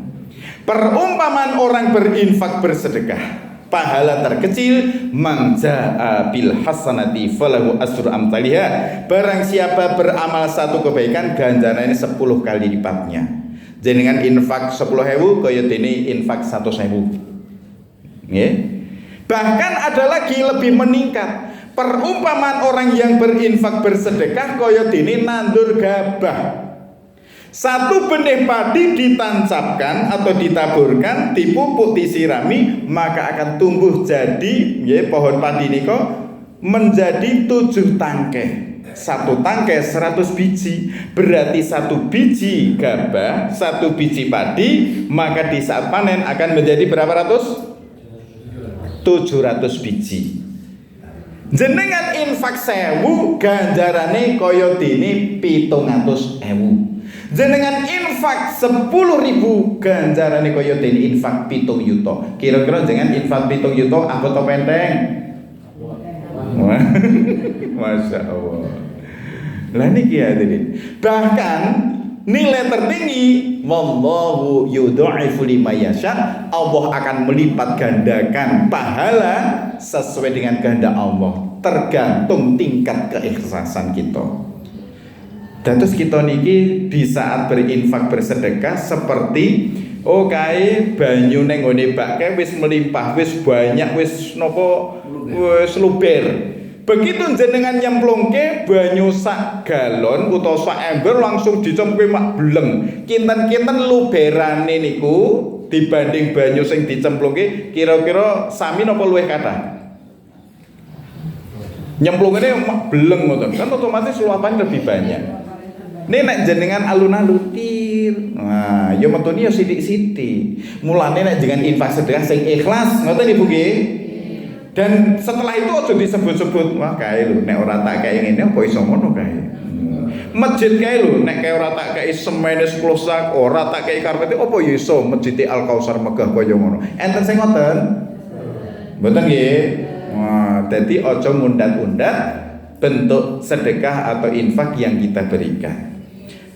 Perumpamaan orang berinfak bersedekah, pahala terkecil mangja'a bil hasanati falahu asru amsalihha. Barang siapa beramal 1 kebaikan ganjarannya 10 kali lipatnya. Jenengan infak 10.000 kaya dene infak 100.000. Nggih. Bahkan ada lagi lebih meningkat. Perumpamaan orang yang berinfak bersedekah kaya dene nandur gabah. 1 benih padi ditancapkan atau ditaburkan, dipupuk, disirami, maka akan tumbuh jadi ya, pohon padi niko menjadi 7 tangkai. 1 tangkai 100 biji, berarti 1 biji gabah, 1 biji padi, maka di saat panen akan menjadi berapa ratus? 700 biji. Jenengan infak 1000 ganjarane kaya dene 700.000. Jenengan infak 10.000 ganjarane kaya dene infak 7 yuta. Kira-kira jenengan infak 7 yuta apa to penteng? Masya Allah. Lah niki ya dene. Bahkan nilai tertinggi wallahu yudha'ifu liman yasha. Allah akan melipat gandakan pahala sesuai dengan kehendak Allah, tergantung tingkat keikhlasan kita. Dan terus kita niki di saat berinfak bersedekah seperti kae banyu ning nggone bak wis melimpah, wis banyak, wis napa wis luber. Begitu jenengan nyemplungke banyu sak galon utawa sak ember langsung dicemplungke mak bleng. Kinten-kinten luberane niku dibanding banyu sing dicemplungke kira-kira sami napa luwih kathah? Nyemplungane mak bleng ngoten. Kan otomatis luapan lebih banyak. Nek nek jenengan alun-alun tir. Nah, ya metune ya sithik-sithik. Mulane nek jenengan infak sedekah sing ikhlas, ngoten Ibu nggih. Dan setelah itu aja disebut-sebut, wah kae lho nek ora tak kae ngene apa iso ngono kae. Masjid kae lho nek kae ora tak kae semen 10 sak, ora tak kae karpet apa ya iso Masjid Al Kausar megah kaya ngono. Enten sing ngoten? Mboten nggih. Wah, dadi aja ngundat-undat bentuk sedekah atau infak yang kita berikan.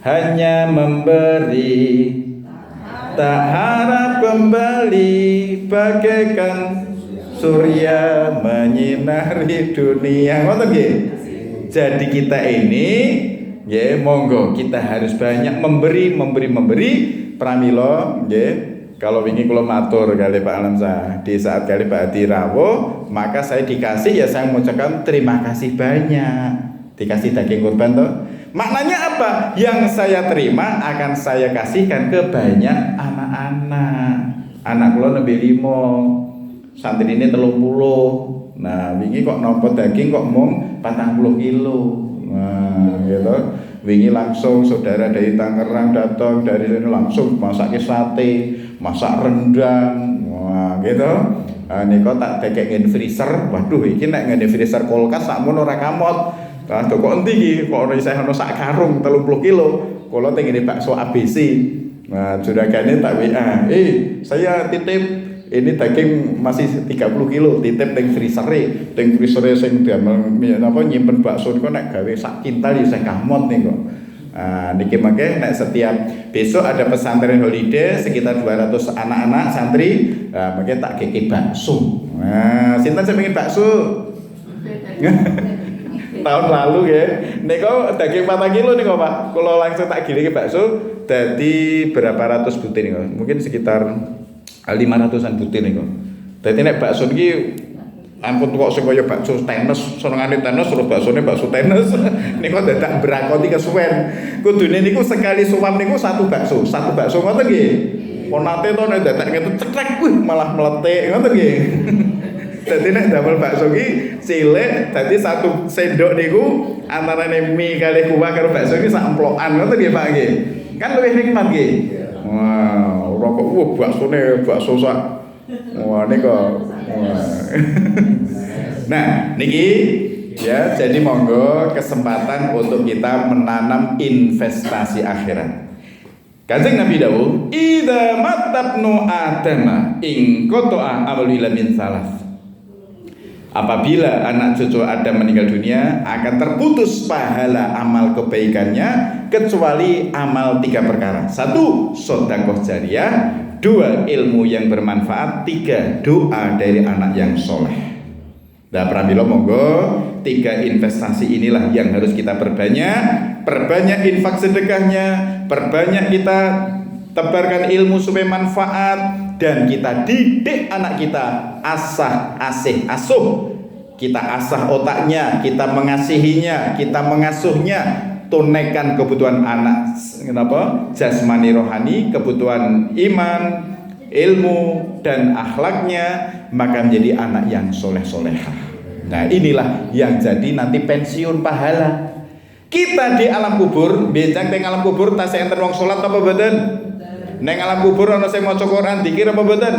Hanya memberi, tak harap kembali, bagaikan surya menyinari dunia. Ngoten nggih. Jadi kita ini nggih monggo kita harus banyak memberi. Pramila nggih. Kalau wingi kula matur kali Pak Alamsah di saat kali Pak Adi rawuh, maka saya dikasih ya saya mengucapkan terima kasih banyak. Dikasih daging kurban toh. Maknanya apa? Yang saya terima akan saya kasihkan ke banyak anak-anak. Anak kula nembe 5. Santri ini 30. Nah, wingi kok nampa daging kok mung 40 kilo. Nah, gitu. Wingi langsung saudara dari Tangerang datang dari sini langsung masak sate, masak rendang. Wah, gitu. Nika tak dekeken freezer. Waduh, iki nek ngene freezer kulkas sakmono ora kamot. Lah kok endi iki? Kok ora isih ana sak karung 30 kilo. Kula tengene bakso ABC. Nah, juragane tak WA. Saya titip ini daging masih 30 kilo titip teng freezer sing damel napa nyimpen bakso niku nek gawe sak kintal ya saya kamot niku. Niki mangke nek setiap besok ada pesantren holiday sekitar 200 anak-anak santri, mangke tak keke bakso. Nah, sinten sing pengen bakso? Tahun lalu ya, niku daging 4 kilo niku Pak. Kula langsung tak gilingi bakso dadi berapa ratus butir niku. Mungkin sekitar 500-an butir niku. Dadi nek bakso niki ampun kok sing kaya bakso tenis, senengane tenis terus baksone bakso tenis. Niku dadak brakoti kesuwen. Kudune niku sekali suwam niku satu bakso ngoten nggih. Ponate to nek dadak ngene cekrek malah meletik ngoten nggih. Dadi nek damel bakso ki cilik dadi satu sendok niku antarane mie kali kuah karo bakso ki sak emplokan ngoten nggih Pak nggih. Kan luwih nikmat nggih. Wah, ora kok bakso sak. Wah niku. Nah, niki ya jadi monggo kesempatan untuk kita menanam investasi akhirat. Kanjeng Nabi dawuh, "Idza matabnu adama in qata'a amalu illa min salas." Apabila anak cucu Adam meninggal dunia akan terputus pahala amal kebaikannya kecuali amal 3 perkara. 1. Sedekah jariyah, 2. Ilmu yang bermanfaat, 3. Doa dari anak yang soleh. Nah, pramila monggo 3 investasi inilah yang harus kita perbanyak infak sedekahnya, perbanyak kita tebarkan ilmu supaya manfaat, dan kita didik anak kita, asuh. Kita asah otaknya, kita mengasihinya, kita mengasuhnya, tunaikan kebutuhan anak jasmani rohani, kebutuhan iman, ilmu dan akhlaknya, maka menjadi anak yang soleh-solehah. Nah, inilah yang jadi nanti pensiun pahala. Kita di alam kubur, benjang teng alam kubur tasih enten wong salat apa mboten? Neng alam kubur ana sing maca Quran dikir apa mboten?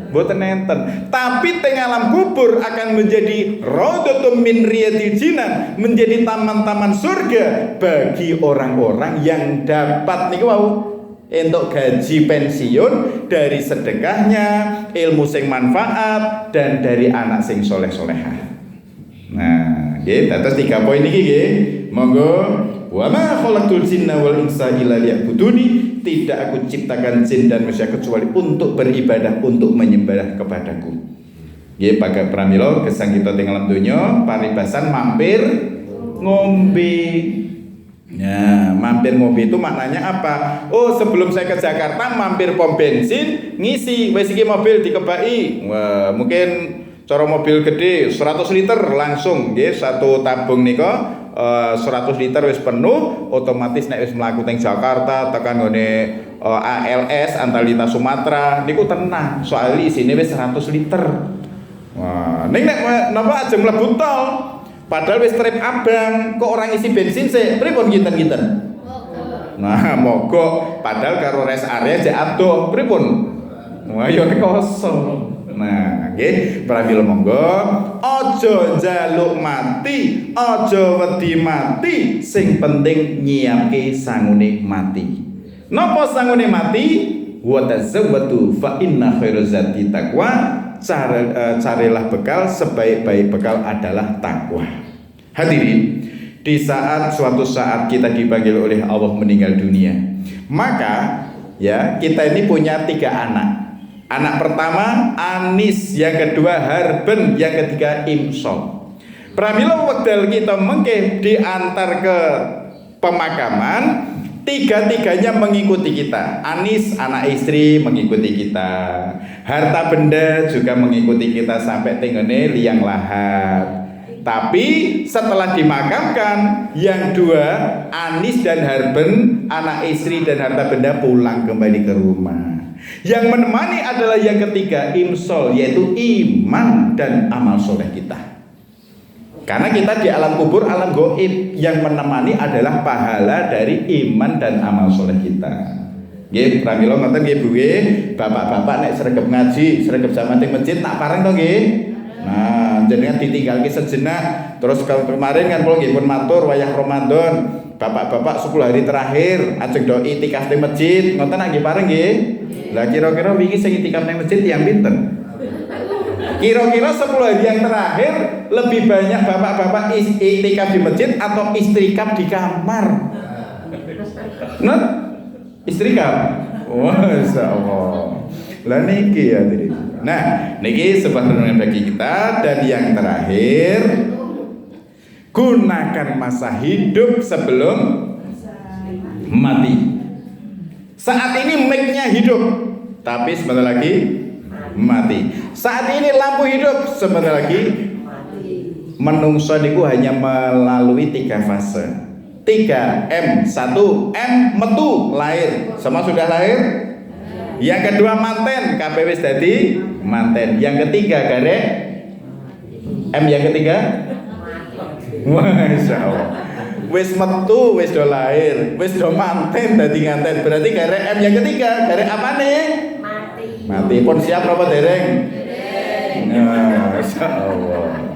Mboten enten. Tapi teng alam kubur akan menjadi raudhatun min riyadil jinan, menjadi taman-taman surga bagi orang-orang yang dapat niku wau entuk gaji pensiun dari sedekahnya, ilmu sing manfaat, dan dari anak sing soleh-solehah. Nah, nggih, dados 3 poin iki nggih. Monggo, wa ma khalaqtul jinna wal insa illa liya'buduni. Tidak aku ciptakan jin dan manusia kecuali untuk beribadah, untuk menyembah kepadaku. Nggih, pakai pramila gesang kita teng alam donya, paribasan mampir ngombe. Nah, mampir ngombe itu maknanya apa? Oh, sebelum saya ke Jakarta mampir pom bensin, ngisi wis iki mobil dikebaki. Wah, mungkin cara mobil gede 100 liter langsung nggih satu tabung nika 100 liter wis penuh, otomatis nek wis mlaku teng Jakarta tekan ngene ALS Antalita Sumatera niku tenang soalnya isine wis 100 liter. Wah, ning nek napa aja mlebu tol padahal wis trip abang kok orang isi bensin sih pripun kinten-kinten. Nah, mogok padahal karo rest area jek adoh pripun? Wah, yo kosong. Nah, nggih, pramila monggo aja njaluk mati, aja wedi mati, sing penting nyiapke sangune mati. Napa sangune mati? Wa tazawwadu fa inna khairaz zati taqwa. Carilah bekal, sebaik-baik bekal adalah takwa. Hadirin, di suatu saat kita dipanggil oleh Allah meninggal dunia, maka ya kita ini punya 3 anak. Anak pertama Anis, yang kedua Harben, yang ketiga Imsol. Pramila wekdal kita mengke diantar ke pemakaman, 3-tiganya mengikuti kita. Anis anak istri mengikuti kita, harta benda juga mengikuti kita sampai tenggene liang lahat. Tapi setelah dimakamkan, yang 2 Anis dan Harben, anak istri dan harta benda pulang kembali ke rumah. Yang menemani adalah yang ketiga Imsol, yaitu iman dan amal soleh kita. Karena kita di alam kubur, alam gaib, yang menemani adalah pahala dari iman dan amal soleh kita. Nggih, pramila ngoten nggih Bu nggih, bapak-bapak nek sregep ngaji, sregep zaman teng masjid tak pareng to nggih. Nah, jenengan ditinggalke sejenak. Terus kalau kemarin kan kula nggih pun matur wayah Ramadan, bapak-bapak 10 hari terakhir ajeng do itikaf teng masjid, ngoten nggih pareng nggih. Lah kira-kira wingi sing itikaf teng masjid tiyang pinten? Kira-kira 10 hari yang terakhir lebih banyak bapak-bapak itikaf di masjid atau istrikaf di kamar? Nah, istrikaf. Masyaallah. Lah niki ya tadi. Nah, niki sebuah renungan bagi kita. Dan yang terakhir, gunakan masa hidup sebelum mati. Saat ini mic-nya hidup, tapi sebentar lagi mati. Saat ini lampu hidup, sebentar lagi menungso niku hanya melalui 3 fase. 3M, 1M metu lahir. Semua sudah lahir? Yang kedua manten, kabeh wis dadi manten. Yang ketiga garek M, yang ketiga masyaallah. Wis metu, wis do lahir, wis do manten dadi nganten. Berarti garek M yang ketiga, garek apane? Mati. Pun siap apa dereng? Nah, masyaallah.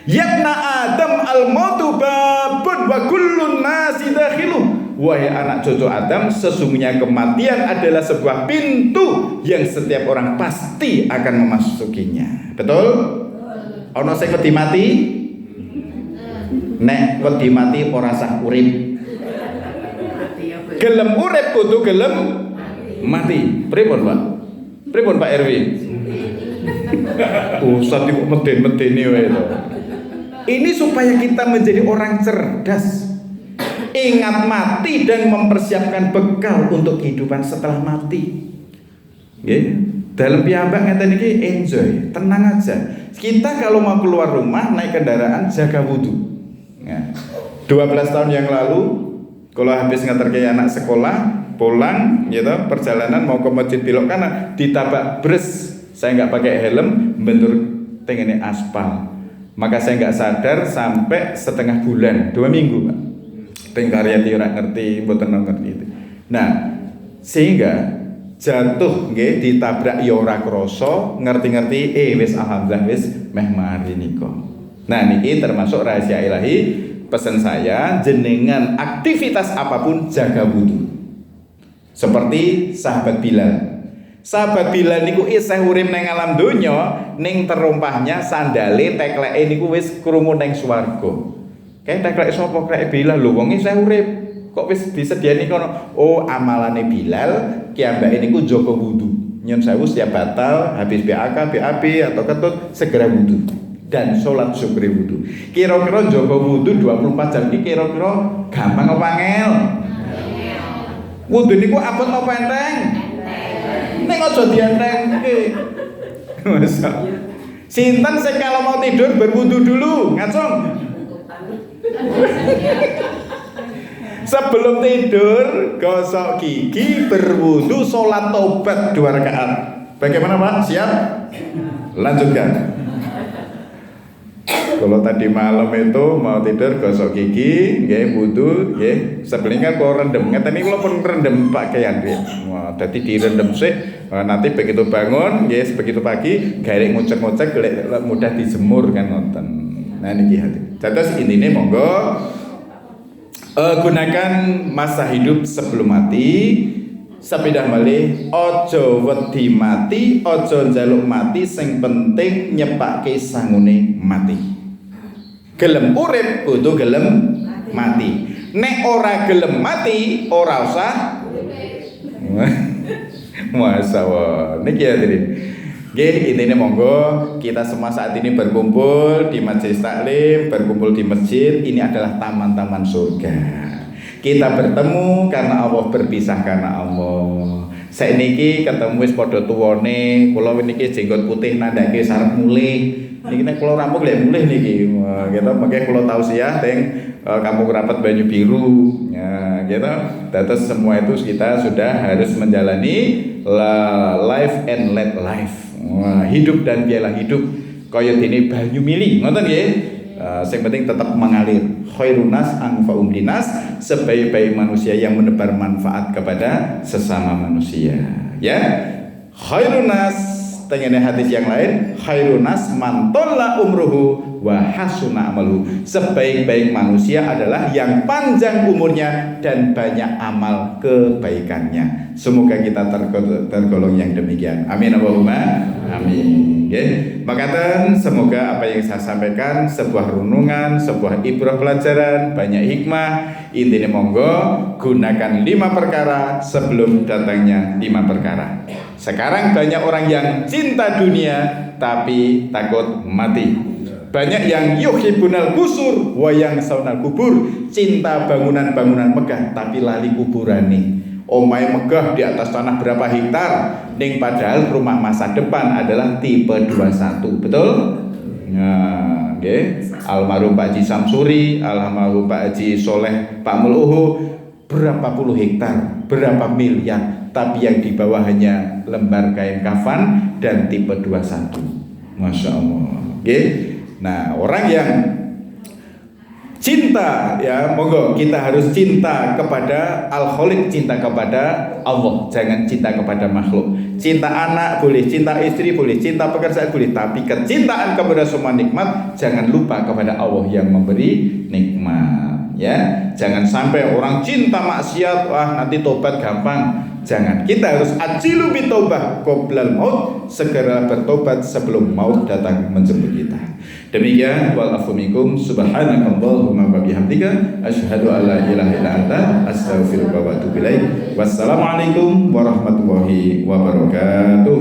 Yabna Adam al-mautu babun wa kullun nasi dakhiluh. Wahai anak cucu Adam, sesungguhnya kematian adalah sebuah pintu yang setiap orang pasti akan memasukinya. Betul? Ono sing wedi mati? Nek wedi mati ora sah urip. Gelem urip kudu gelem mati. Pripun, Pak? Pripun Pak RW? Ustaz kok meden-medeni wae to. Ini supaya kita menjadi orang cerdas. Ingat mati dan mempersiapkan bekal untuk kehidupan setelah mati. Nggih, dalam piyambak ngeten iki enjoy, tenang aja. Kita kalau mau keluar rumah naik kendaraan jaga wudu. Ya. 12 tahun yang lalu kalau habis nganterke anak sekolah pulang gitu, perjalanan mau ke masjid belok kanan ditabak bres. Saya nggak pakai helm, bentur tengene aspal. Maka saya nggak sadar sampai setengah bulan, 2 minggu Pak. Tengkaryati ora ngerti, mboten ngerti itu. Nah, sehingga jatuh nggih ditabrak ya ora krasa, ngerti-ngerti wis alhamdulillah wis meh mari nika. Nah, niki termasuk rahasia ilahi. Pesan saya, jenengan aktivitas apapun jaga wudu. Seperti sahabat Bilal. Sahabat Bilal niku isih urip nang alam donya, ning terumpahnya sandale tekleke niku wis krungu nang swarga. Kayak teklek sapa krek Bilal lho wong isih urip. Kok wis disediani kono? Oh, amalane Bilal ki ambake niku jaga wudu. Nyun sewu setiap batal habis BAK, BAB atau ketut segera wudu dan sholat syukri wudu. Kira-kira jaga wudu 24 jam iki kira-kira gampang apa angel? Wudu niku abot apa enteng? Nek aja dientengke. Masa. Sinten sing kalau mau tidur berwudu dulu, ngacung. Sebelum tidur gosok gigi, berwudu, sholat taubat 2 rakaat. Bagaimana Pak? Siap? Lanjutkan. Kalau tadi malam itu mau tidur gosok gigi, nggih wudu, nggih. Sebelingan kalau rendem, ngeten iki kula pun rendem pakaian nggih. Wah, dadi direndem sik, nanti begitu bangun, nggih, begitu pagi garek ngucek-ngucek mudah dijemur kan ngoten. Nah niki hati. Terus intine monggo gunakan masa hidup sebelum mati. Sepindah malih ojo wedi mati, ojo njaluk mati, sing penting nyepake sangune mati. Gelem urip kudu gelem mati. Nek ora gelem mati, ora usah. Masalah niki ya tadi. Nggih, intine monggo kita semua saat ini berkumpul di majelis taklim, berkumpul di masjid. Ini adalah taman-taman surga. Kita bertemu karena Allah, berpisah karena Allah. Saiki ketemu wis padha tuwane, kula niki jenggot putih nandhake sarep mulih. Niki nek kula rampung lek mulih niki. Gitu, makanya kula tausiah teng Kampung Rapat Banyu Biru. Ya, gitu. Terus semua itu kita sudah harus menjalani life and let life. Hidup dan biarlah hidup kaya dene banyu mili. Ngoten nggih? Yang penting tetap mengalir. Khairunas anfa'um linas, sebaik-baik manusia yang menebar manfaat kepada sesama manusia. Ya, khairunas, tengene hadis yang lain, khairunas man tolla umruhu wa hasuna amaluhu. Sebaik-baik manusia adalah yang panjang umurnya dan banyak amal kebaikannya. Semoga kita tergolong yang demikian. Amin Allahumma amin. Okay. Makatan semoga apa yang saya sampaikan sebuah renungan, sebuah ibrah pelajaran, banyak hikmah. Intinya monggo gunakan 5 perkara sebelum datangnya 5 perkara. Sekarang banyak orang yang cinta dunia tapi takut mati. Banyak yang yuhibbunal qusur wa yang saunal kubur, cinta bangunan-bangunan megah tapi lali kuburane. Omai megah di atas tanah berapa hektar, ning padahal rumah masa depan adalah tipe 21. Betul? Nah, okay. Almarhum Pak Haji Samsuri, almarhum Pak Haji Soleh, Pak Muluhu, berapa puluh hektar, berapa miliar, tapi yang di bawah hanya lembar kain kafan dan tipe 21. Masya Allah. Okay. Nah, orang yang cinta, ya monggo kita harus cinta kepada Al-Khaliq, cinta kepada Allah, jangan cinta kepada makhluk. Cinta anak boleh, cinta istri boleh, cinta pekerjaan boleh, tapi kecintaan kepada semua nikmat jangan lupa kepada Allah yang memberi nikmat. Ya, jangan sampai orang cinta maksiat, wah nanti tobat gampang. Jangan, kita harus ajilu bitaubah qoblal maut, segera bertobat sebelum maut datang menjemput kita. Demikian wal afu minkum, subhanakallahumma wa bihamdika, asyhadu an la ilaha illa anta, astaghfiruka wa atubu ilaik. Wassalamualaikum warahmatullahi wabarakatuh.